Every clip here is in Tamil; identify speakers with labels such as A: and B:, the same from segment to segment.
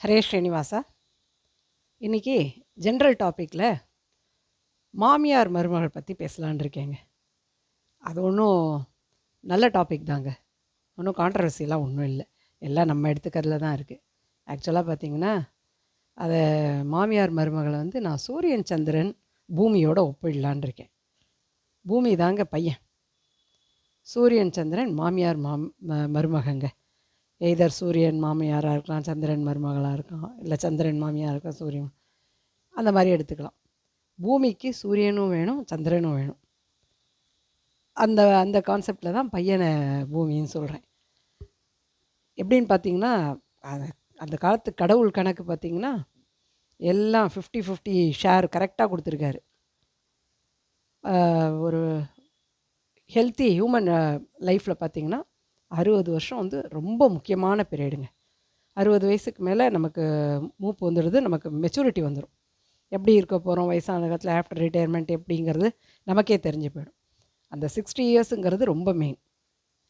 A: ஹரே ஸ்ரீனிவாசா. இன்றைக்கி ஜென்ரல் டாப்பிக்கில் மாமியார் மருமகள் பற்றி பேசலான் இருக்கேங்க. அது ஒன்றும் நல்ல டாபிக் தாங்க, ஒன்றும் கான்ட்ரவர்சிலாம் ஒன்றும் இல்லை, எல்லாம் நம்ம எடுத்துக்கிறதுல தான் இருக்குது. ஆக்சுவலாக பார்த்திங்கன்னா அதை மாமியார் மருமகளை நான் சூரியன் சந்திரன் பூமியோடு ஒப்பிடலான் இருக்கேன். பூமி தாங்க பையன், சூரியன் சந்திரன் மாமியார் மருமகங்க. எய்தர் சூரியன் மாமியாராக இருக்கலாம், சந்திரன் மருமகளாக இருக்கலாம், இல்லை சந்திரன் மாமியாராக இருக்கலாம், சூரியன் அந்த மாதிரி எடுத்துக்கலாம். பூமிக்கு சூரியனும் வேணும், சந்திரனும் வேணும். அந்த அந்த கான்செப்டில் தான் பையனை பூமின்னு சொல்கிறேன். எப்படின்னு பார்த்தீங்கன்னா, அந்த காலத்து கடவுள் கணக்கு பார்த்திங்கன்னா எல்லாம் 50-50 ஷேர் கரெக்டாக கொடுத்துருக்காரு. ஒரு ஹெல்த்தி ஹியூமன் லைஃப்பில் பார்த்திங்கன்னா 60 வருஷம் ரொம்ப முக்கியமான பீரியடுங்க. 60 வயசுக்கு மேலே நமக்கு மூப்பு வந்துடுது, நமக்கு மெச்சூரிட்டி வந்துடும். எப்படி இருக்க போகிறோம் வயசான காலத்தில் ஆஃப்டர் ரிட்டையர்மெண்ட் எப்படிங்கிறது நமக்கே தெரிஞ்சு போயிடும். அந்த 60 இயர்ஸுங்கிறது ரொம்ப மெயின்.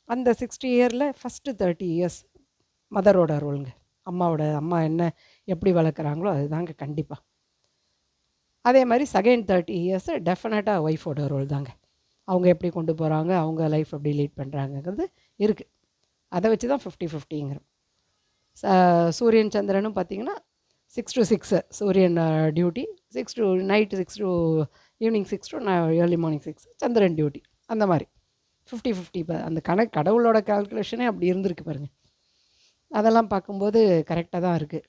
A: அந்த 60 இயரில் ஃபஸ்ட்டு 30 இயர்ஸ் மதரோட ரோலுங்க. அம்மா என்ன எப்படி வளர்க்குறாங்களோ அதுதாங்க கண்டிப்பாக. அதே மாதிரி செகண்ட் 30 இயர்ஸு டெஃபினட்டாக ஒய்ஃபோட ரோல் தாங்க. அவங்க எப்படி கொண்டு போகிறாங்க, அவங்க லைஃப் எப்படி லீட் பண்ணுறாங்கங்கிறது இருக்குது. அதை வச்சு தான் 50-50ங்கிறோம். சூரியன் சந்திரனும் பார்த்திங்கன்னா 6 to 6 சூரியன் duty, 6 to night 6 to evening 6 to early morning 6 Chandran duty. அந்த மாதிரி 50-50 அந்த கடவுளோட கால்குலேஷனே அப்படி இருந்திருக்கு பாருங்கள். அதெல்லாம் பார்க்கும்போது கரெக்டாக தான் இருக்குது.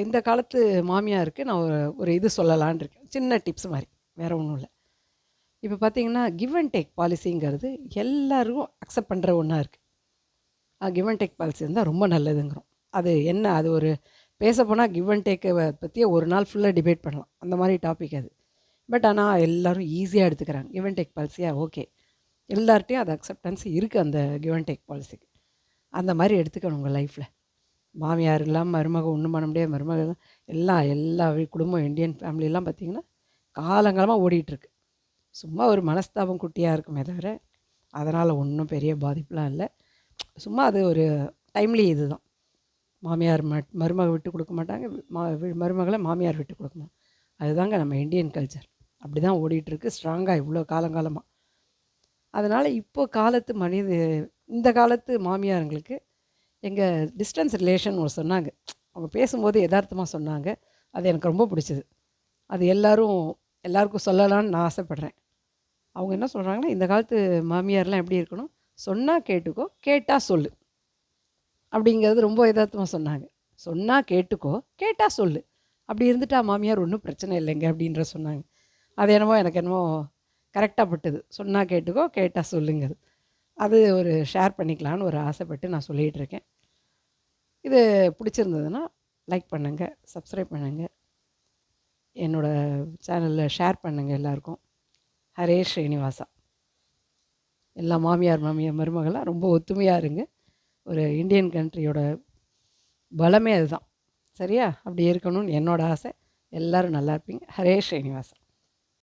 A: இந்த காலத்து மாமியாருக்கு நான் ஒரு இது சொல்லலான் இருக்கேன், சின்ன டிப்ஸ் மாதிரி, வேறு ஒன்றும் இல்லை. இப்போ பார்த்திங்கன்னா கிவ் அண்ட் டேக் பாலிசிங்கிறது எல்லோரும் அக்செப்ட் பண்ணுற ஒன்றா இருக்குது. கிவ் அண்ட் டேக் பாலிசி இருந்தால் ரொம்ப நல்லதுங்கிறோம். அது என்ன, அது ஒரு பேச போனால் கிவ் அண்ட் டேக்கை பற்றியே ஒரு நாள் ஃபுல்லாக டிபேட் பண்ணலாம், அந்த மாதிரி டாபிக் அது. பட் ஆனால் எல்லோரும் ஈஸியாக எடுத்துக்கிறாங்க கிவ் அண்ட் டேக் பாலிசியாக. ஓகே, எல்லார்ட்டையும் அது அக்செப்டன்ஸ் இருக்குது அந்த கிவ் அண்ட் டேக் பாலிசிக்கு. அந்த மாதிரி எடுத்துக்கணும் உங்கள் லைஃப்பில். மாமியார் இல்லாமல் மருமக ஒன்றும் பண்ண முடியாது. மருமக எல்லா குடும்பம் இந்தியன் ஃபேமிலியெல்லாம் பார்த்திங்கன்னா காலங்காலமாக ஓடிட்டுருக்கு. சும்மா ஒரு மனஸ்தாபம் குட்டியாக இருக்குமே தவிர அதனால் ஒன்றும் பெரிய பாதிப்புலாம் இல்லை. சும்மா அது ஒரு டைம்லி இது தான். மாமியார் மருமக விட்டு கொடுக்க மாட்டாங்க, மருமகளை மாமியார் விட்டு கொடுக்க மாட்டாங்க. அதுதாங்க நம்ம இந்தியன் கல்ச்சர், அப்படி தான் ஓடிட்டுருக்கு ஸ்ட்ராங்காக இவ்வளோ காலங்காலமாக. அதனால் இப்போது இந்த காலத்து மாமியாருங்களுக்கு எங்கள் டிஸ்டன்ஸ் ரிலேஷன் ஒரு சொன்னாங்க, அவங்க பேசும்போது யதார்த்தமாக சொன்னாங்க. அது எனக்கு ரொம்ப பிடிச்சிது. அது எல்லாருக்கும் சொல்லலான்னு நான் ஆசைப்பட்றேன். அவங்க என்ன சொல்கிறாங்கன்னா, இந்த காலத்து மாமியார்லாம் எப்படி இருக்கணும், சொன்னால் கேட்டுக்கோ, கேட்டால் சொல்லு அப்படிங்கிறது ரொம்ப யதார்த்தமாக சொன்னாங்க. சொன்னால் கேட்டுக்கோ, கேட்டால் சொல்லு, அப்படி இருந்துட்டா மாமியார் ஒன்றும் பிரச்சனை இல்லைங்க அப்படின்ற சொன்னாங்க. அது எனக்கு என்னமோ கரெக்டாக பட்டுது. சொன்னால் கேட்டுக்கோ, கேட்டால் சொல்லுங்கிறது. அது ஒரு ஷேர் பண்ணிக்கலான்னு ஒரு ஆசைப்பட்டு நான் சொல்லிகிட்ருக்கேன். இது பிடிச்சிருந்ததுன்னா லைக் பண்ணுங்கள், சப்ஸ்கிரைப் பண்ணுங்கள், என்னோடய சேனலில் ஷேர் பண்ணுங்கள் எல்லாருக்கும். ஹரே ஸ்ரீனிவாசா. எல்லா மாமியார் மருமகளாக ரொம்ப ஒத்துமையாக இருங்க. ஒரு இந்தியன் கண்ட்ரியோட பலமே அதுதான். சரியா? அப்படி இருக்கணும்னு என்னோடய ஆசை. எல்லோரும் நல்லா இருப்பீங்க. ஹரே ஸ்ரீனிவாசா.